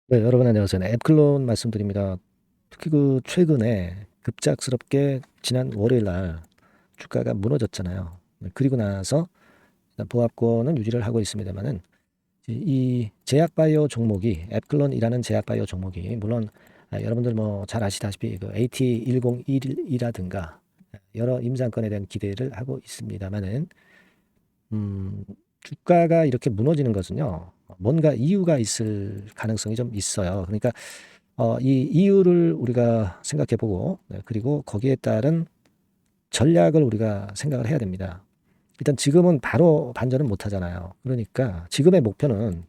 네, 여러분 안녕하세요. 네, 앱클론 말씀드립니다. 특히 최근에 급작스럽게 지난 월요일 날 주가가 무너졌잖아요. 네, 그리고 나서 일단 보합권은 유지를 하고 있습니다만은 이 제약바이오 종목이 앱클론이라는 제약바이오 종목이 물론 여러분들 뭐 잘 아시다시피 AT101이라든가 여러 임상권에 대한 기대를 하고 있습니다만은 음, 주가가 이렇게 무너지는 것은요. 뭔가 이유가 있을 가능성이 좀 있어요. 그러니까 이 이유를 우리가 생각해 보고 그리고 거기에 따른 전략을 우리가 생각을 해야 됩니다. 일단 지금은 바로 반전은 못 하잖아요. 그러니까 지금의 목표는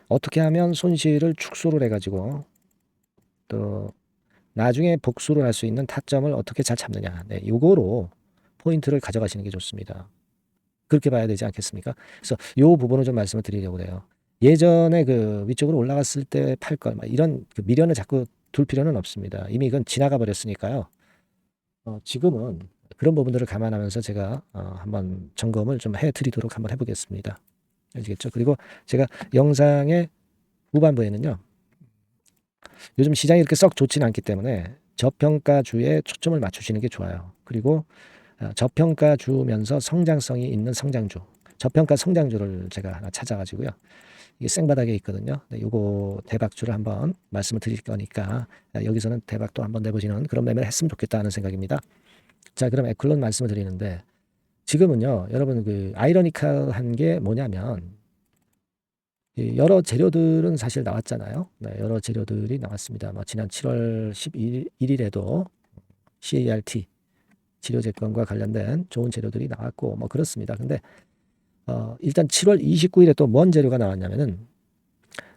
어떻게 하면 손실을 축소를 해가지고 또 나중에 복수를 할 수 있는 타점을 어떻게 잘 잡느냐. 네, 요거로 포인트를 가져가시는 게 좋습니다. 그렇게 봐야 되지 않겠습니까? 그래서 요 부분을 좀 말씀을 드리려고 해요. 예전에 위쪽으로 올라갔을 때 팔 걸, 막 이런 미련을 자꾸 둘 필요는 없습니다. 이미 이건 지나가 버렸으니까요. 지금은 그런 부분들을 감안하면서 제가 한번 점검을 좀 해드리도록 한번 해보겠습니다. 아시겠죠? 그리고 제가 영상의 후반부에는요, 요즘 시장이 이렇게 썩 좋지는 않기 때문에 저평가주에 초점을 맞추시는 게 좋아요. 그리고 저평가 주면서 성장성이 있는 성장주, 저평가 성장주를 제가 하나 찾아가지고요. 이게 생바닥에 있거든요. 네, 요거 대박주를 한번 말씀을 드릴 거니까 여기서는 대박도 한번 내보시는 그런 매매를 했으면 좋겠다 하는 생각입니다. 자, 그럼 에클론 말씀을 드리는데 지금은요, 여러분 아이러니컬한 게 뭐냐면 이 여러 재료들은 사실 나왔잖아요. 네, 여러 재료들이 나왔습니다. 뭐 지난 7월 11일에도 CART 치료제건과 관련된 좋은 재료들이 나왔고 뭐 그렇습니다. 근데 일단 7월 29일에 또 뭔 재료가 나왔냐면은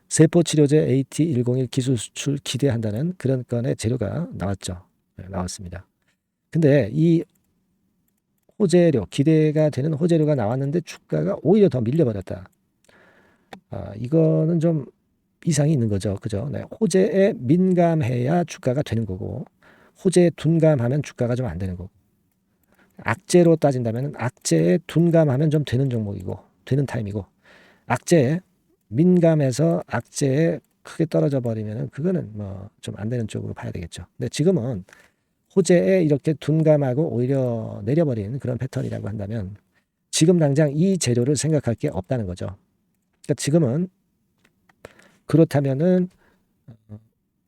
세포치료제 AT101 기술 수출 기대한다는 그런 건의 재료가 나왔죠. 네, 나왔습니다. 근데 이 호재료, 기대가 되는 호재료가 나왔는데 주가가 오히려 더 밀려버렸다. 이거는 좀 이상이 있는 거죠. 그죠? 네, 호재에 민감해야 주가가 되는 거고, 호재에 둔감하면 주가가 좀 안 되는 거고, 악재로 따진다면 악재에 둔감하면 좀 되는 종목이고, 되는 타임이고, 악재에 민감해서 악재에 크게 떨어져 버리면은 그거는 뭐 좀 안 되는 쪽으로 봐야 되겠죠. 근데 지금은 호재에 이렇게 둔감하고 오히려 내려버리는 그런 패턴이라고 한다면 지금 당장 이 재료를 생각할 게 없다는 거죠. 그러니까 지금은 그렇다면은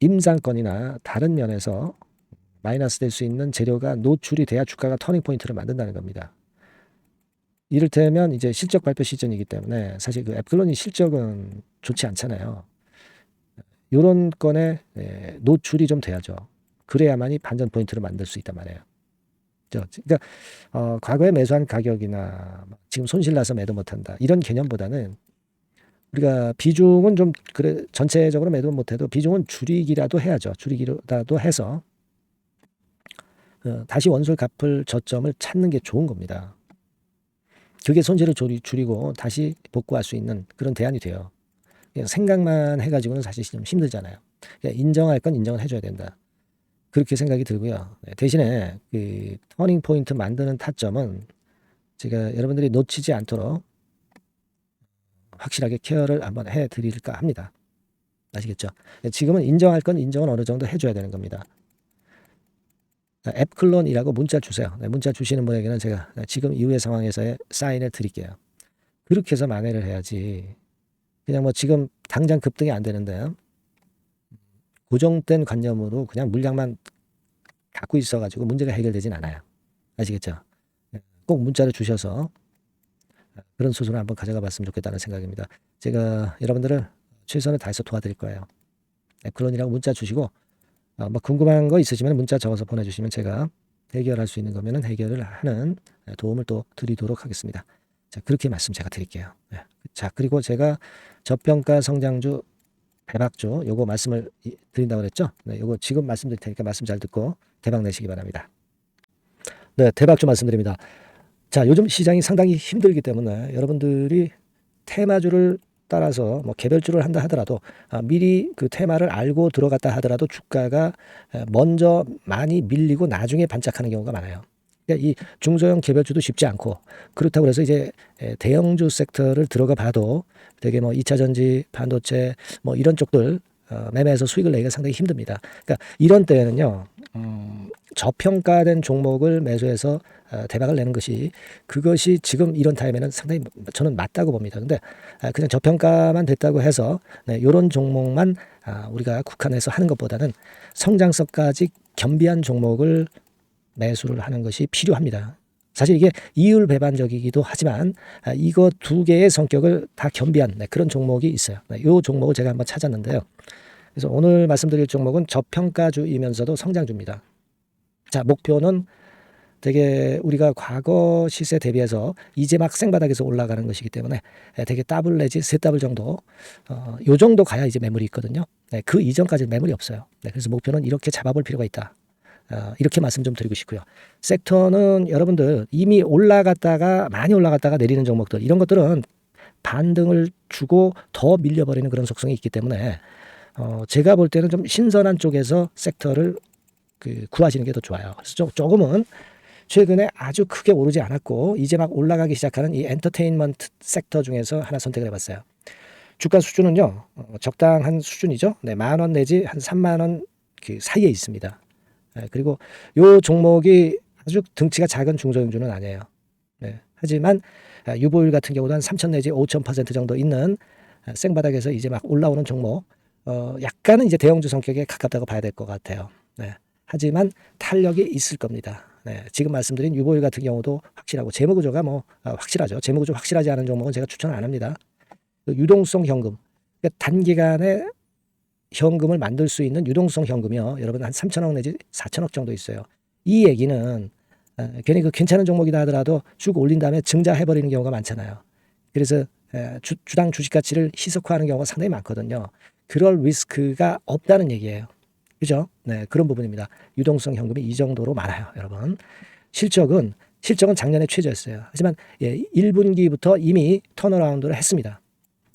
임상권이나 다른 면에서 마이너스 될 수 있는 재료가 노출이 돼야 주가가 터닝 포인트를 만든다는 겁니다. 이를테면 이제 실적 발표 시즌이기 때문에 사실 앱클론이 실적은 좋지 않잖아요. 요런 건에 노출이 좀 돼야죠. 그래야만이 반전 포인트를 만들 수 있단 말이에요. 그러니까 과거에 매수한 가격이나 지금 손실 나서 매도 못한다 이런 개념보다는 우리가 비중은 좀 그래 전체적으로 매도 못해도 비중은 줄이기라도 해야죠. 줄이기라도 해서 다시 원수를 갚을 저점을 찾는 게 좋은 겁니다. 그게 손실을 줄이고 다시 복구할 수 있는 그런 대안이 돼요. 그냥 생각만 해가지고는 사실 좀 힘들잖아요. 그러니까 인정할 건 인정을 해줘야 된다. 그렇게 생각이 들고요. 네, 대신에 그 터닝 포인트 만드는 타점은 제가 여러분들이 놓치지 않도록 확실하게 케어를 한번 해드릴까 합니다. 아시겠죠? 지금은 인정할 건 인정은 어느 정도 해줘야 되는 겁니다. 앱클론이라고 문자 주세요. 문자 주시는 분에게는 제가 지금 이후의 상황에서의 사인을 드릴게요. 그렇게 해서 만회를 해야지. 그냥 뭐 지금 당장 급등이 안 되는데 고정된 관념으로 그냥 물량만 갖고 있어가지고 문제가 해결되진 않아요. 아시겠죠? 꼭 문자를 주셔서 그런 수순을 한번 가져가 봤으면 좋겠다는 생각입니다. 제가 여러분들을 최선을 다해서 도와드릴 거예요. 앱클론이라고 문자 주시고 뭐 궁금한 거 있으시면 문자 적어서 보내주시면 제가 해결할 수 있는 거면은 해결을 하는 도움을 또 드리도록 하겠습니다. 자, 그렇게 말씀 제가 드릴게요. 네. 자, 그리고 제가 저평가 성장주 대박주 요거 말씀을 드린다고 그랬죠? 네, 요거 지금 말씀드릴 테니까 말씀 잘 듣고 대박 내시기 바랍니다. 네, 대박주 말씀드립니다. 자, 요즘 시장이 상당히 힘들기 때문에 여러분들이 테마주를 따라서 뭐 개별주를 한다 하더라도 미리 그 테마를 알고 들어갔다 하더라도 주가가 먼저 많이 밀리고 나중에 반짝하는 경우가 많아요. 그러니까 이 중소형 개별주도 쉽지 않고 그렇다고 해서 이제 대형주 섹터를 들어가 봐도 되게 뭐 2차 전지, 반도체 뭐 이런 쪽들 매매해서 수익을 내기가 상당히 힘듭니다. 그러니까 이런 때에는요, 저평가된 종목을 매수해서 대박을 내는 것이 그것이 지금 이런 타임에는 상당히 저는 맞다고 봅니다. 근데 그냥 저평가만 됐다고 해서 이런 종목만 우리가 국한해서 하는 것보다는 성장성까지 겸비한 종목을 매수를 하는 것이 필요합니다. 사실 이게 이율 배반적이기도 하지만 이거 두 개의 성격을 다 겸비한 그런 종목이 있어요. 이 종목을 제가 한번 찾았는데요. 그래서 오늘 말씀드릴 종목은 저평가주이면서도 성장주입니다. 자, 목표는 되게 우리가 과거 시세 대비해서 이제 막 생바닥에서 올라가는 것이기 때문에 되게 더블 내지 세 더블 정도 요 정도 가야 이제 매물이 있거든요. 그 이전까지는 매물이 없어요. 그래서 목표는 이렇게 잡아볼 필요가 있다. 이렇게 말씀 좀 드리고 싶고요. 섹터는 여러분들 이미 올라갔다가 많이 올라갔다가 내리는 종목들 이런 것들은 반등을 주고 더 밀려버리는 그런 속성이 있기 때문에 제가 볼 때는 좀 신선한 쪽에서 섹터를 구하시는 게 더 좋아요. 그래서 조금은 최근에 아주 크게 오르지 않았고 이제 막 올라가기 시작하는 이 엔터테인먼트 sek터 중에서 하나 선택을 해봤어요. 주가 수준은요 적당한 수준이죠. 10,000원 내지 한 30,000원 그 사이에 있습니다. 그리고 요 종목이 아주 등치가 작은 중소형주는 아니에요. 하지만 유보율 같은 경우도 한 3,000 내지 5,000% 정도 있는 생바닥에서 이제 막 올라오는 종목 약간은 이제 대형주 성격에 가깝다고 봐야 될 것 같아요. 하지만 탄력이 있을 겁니다. 지금 말씀드린 유보율 같은 경우도 확실하고 재무구조가 확실하죠. 재무구조 확실하지 않은 종목은 제가 추천 안 합니다. 유동성 현금, 그러니까 단기간에 현금을 만들 수 있는 유동성 현금이요. 여러분 한 3,000억 내지 4,000억 정도 있어요. 이 얘기는 괜히 그 괜찮은 종목이다 하더라도 쭉 올린 다음에 증자해버리는 경우가 많잖아요. 그래서 주당 주식 가치를 희석화하는 경우가 상당히 많거든요. 그럴 리스크가 없다는 얘기예요. 그죠? 그런 부분입니다. 유동성 현금이 이 정도로 많아요, 여러분. 실적은 작년에 최저였어요. 하지만 1분기부터 이미 턴어라운드를 했습니다.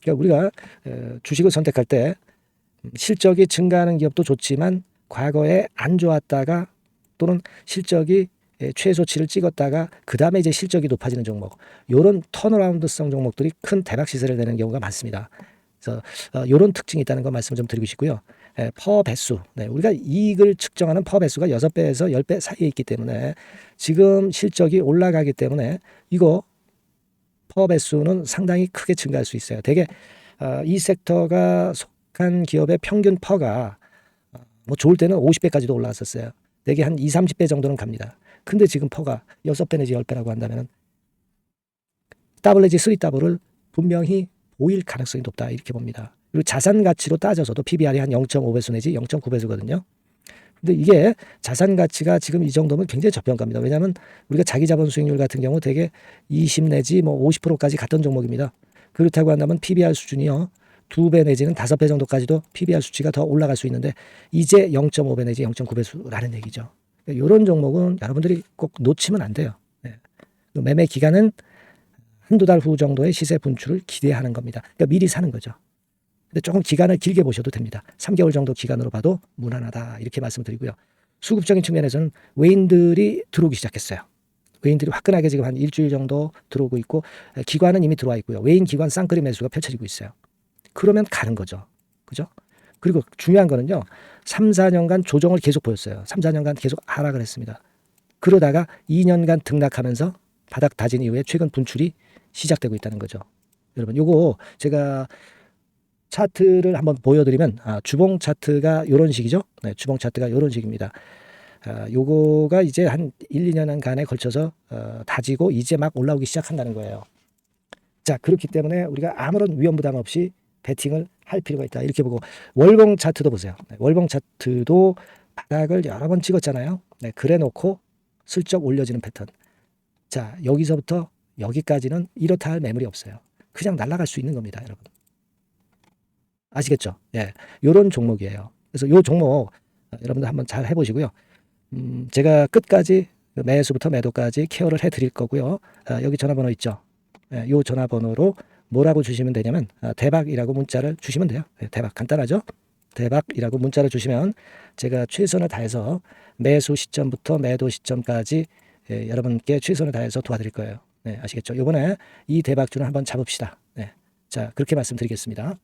그러니까 우리가 주식을 선택할 때 실적이 증가하는 기업도 좋지만 과거에 안 좋았다가 또는 실적이 최소치를 찍었다가 그 다음에 이제 실적이 높아지는 종목, 이런 턴어라운드성 종목들이 큰 대박 시세를 내는 경우가 많습니다. 그래서 이런 특징이 있다는 거 말씀 좀 드리고 싶고요. 퍼 배수, 우리가 이익을 측정하는 퍼 배수가 6배에서 10배 사이에 있기 때문에 지금 실적이 올라가기 때문에 이거 퍼 배수는 상당히 크게 증가할 수 있어요. 되게 이 섹터가 속한 기업의 평균 퍼가 좋을 때는 50배까지도 올라갔었어요. 되게 한 20, 30배 정도는 갑니다. 근데 지금 퍼가 6배 내지 10배라고 한다면 더블 내지 3더블을 분명히 보일 가능성이 높다 이렇게 봅니다. 그리고 자산 가치로 따져서도 PBR이 한 0.5배수 내지 0.9배수거든요. 근데 이게 자산 가치가 지금 이 정도면 굉장히 저평가입니다. 왜냐하면 우리가 자기 자본 수익률 같은 경우 되게 20 내지 50%까지 갔던 종목입니다. 그렇다고 한다면 PBR 수준이요 2배 내지는 5배 정도까지도 PBR 수치가 더 올라갈 수 있는데 이제 0.5배 내지 0.9배수라는 얘기죠. 이런 종목은 여러분들이 꼭 놓치면 안 돼요. 매매 기간은 한두 달 후 정도의 시세 분출을 기대하는 겁니다. 그러니까 미리 사는 거죠. 근데 조금 기간을 길게 보셔도 됩니다. 3개월 정도 기간으로 봐도 무난하다 이렇게 말씀드리고요. 수급적인 측면에서는 외인들이 들어오기 시작했어요. 외인들이 화끈하게 지금 한 일주일 정도 들어오고 있고 기관은 이미 들어와 있고요. 외인 기관 쌍끌이 매수가 펼쳐지고 있어요. 그러면 가는 거죠. 그죠? 그리고 중요한 거는요. 3, 4년간 조정을 계속 보였어요. 3, 4년간 계속 하락을 했습니다. 그러다가 2년간 등락하면서 바닥 다진 이후에 최근 분출이 시작되고 있다는 거죠. 여러분 요거 제가 차트를 한번 보여드리면 주봉 차트가 이런 식이죠. 주봉 차트가 이런 식입니다. 요거가 이제 한 1, 2년간에 걸쳐서 다지고 이제 막 올라오기 시작한다는 거예요. 자, 그렇기 때문에 우리가 아무런 위험 부담 없이 베팅을 할 필요가 있다. 이렇게 보고 월봉 차트도 보세요. 월봉 차트도 바닥을 여러 번 찍었잖아요. 그래 놓고 슬쩍 올려지는 패턴. 자, 여기서부터 여기까지는 이렇다 할 매물이 없어요. 그냥 날아갈 수 있는 겁니다, 여러분. 아시겠죠? 요런 종목이에요. 그래서 요 종목 여러분들 한번 잘 해보시고요. 제가 끝까지 매수부터 매도까지 케어를 해드릴 거고요. 여기 전화번호 있죠? 요 전화번호로 뭐라고 주시면 되냐면 대박이라고 문자를 주시면 돼요. 대박 간단하죠? 대박이라고 문자를 주시면 제가 최선을 다해서 매수 시점부터 매도 시점까지 여러분께 최선을 다해서 도와드릴 거예요. 아시겠죠? 이번에 이 대박주는 한번 잡읍시다. 자, 그렇게 말씀드리겠습니다.